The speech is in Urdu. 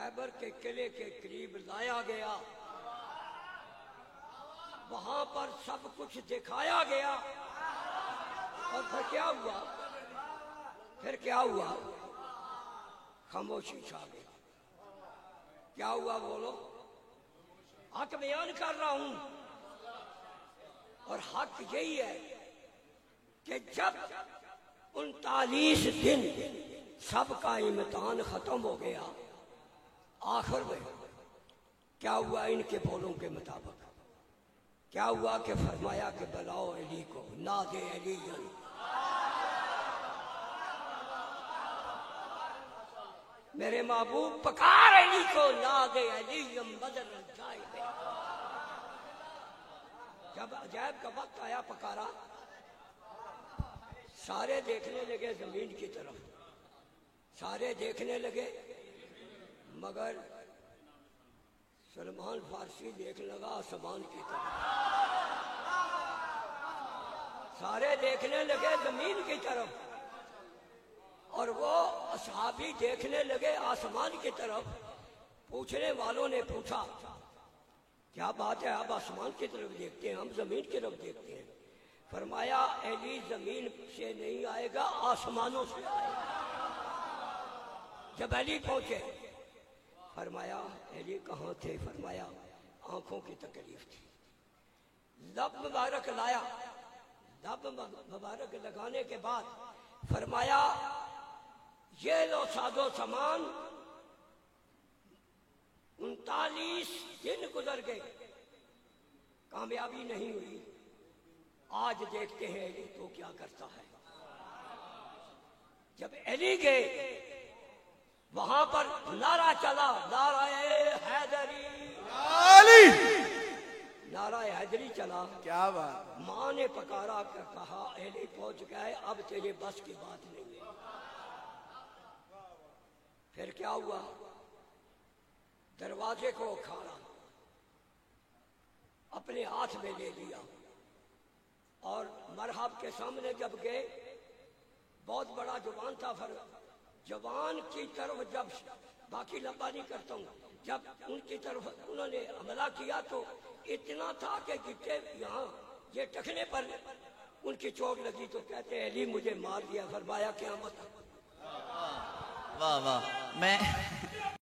خیبر کے قلعے کے قریب لایا گیا، وہاں پر سب کچھ دکھایا گیا، اور پھر کیا ہوا؟ خاموشی چھا گئی۔ کیا ہوا بولو؟ حق بیان کر رہا ہوں، اور حق یہی ہے کہ جب 39 دن سب کا امتحان ختم ہو گیا، آخر میں کیا ہوا؟ ان کے بولوں کے مطابق کیا ہوا کہ فرمایا کہ بلاؤ علی کو، نادے علی، میرے محبوب پکار علی کو، نادے علی بدر جائے۔ جب عجائب کا وقت آیا پکارا، سارے دیکھنے لگے زمین کی طرف، سارے دیکھنے لگے، مگر سلمان فارسی دیکھ لگا آسمان کی طرف، سارے دیکھنے لگے زمین کی طرف، اور وہ اصحابی دیکھنے لگے آسمان کی طرف۔ پوچھنے والوں نے پوچھا کیا بات ہے، آپ آسمان کی طرف دیکھتے ہیں، ہم زمین کی طرف دیکھتے ہیں؟ فرمایا علی زمین سے نہیں آئے گا، آسمانوں سے آئے گا۔ جب علی پہنچے، فرمایا علی کہاں تھے؟ فرمایا آنکھوں کی تکلیف تھی۔ لب مبارک لایا، لب مبارک لگانے کے بعد فرمایا یہ لو ساز و سامان، 39 دن گزر گئے، کامیابی نہیں ہوئی، آج دیکھتے ہیں علی تو کیا کرتا ہے۔ جب علی گئے، وہاں پر نعرہ چلا، نعرہ حیدری، نعرہ حیدری چلا۔ کیا بات! ماں نے پکارا کر کہا علی پہنچ گئے، اب تیرے بس کی بات نہیں ہے۔ پھر کیا ہوا؟ دروازے کو اکھاڑا، اپنے ہاتھ میں لے لیا، اور مرحب کے سامنے جب گئے، بہت بڑا جوان تھا، جوان کی طرف جب، باقی لمبا نہیں کرتا ہوں، جب ان کی طرف انہوں نے حملہ کیا تو اتنا تھا کہ گٹے یہاں یہ ٹخنے پر ان کی چوٹ لگی، تو کہتے علی مجھے مار دیا۔ فرمایا قیامت۔ واہ واہ!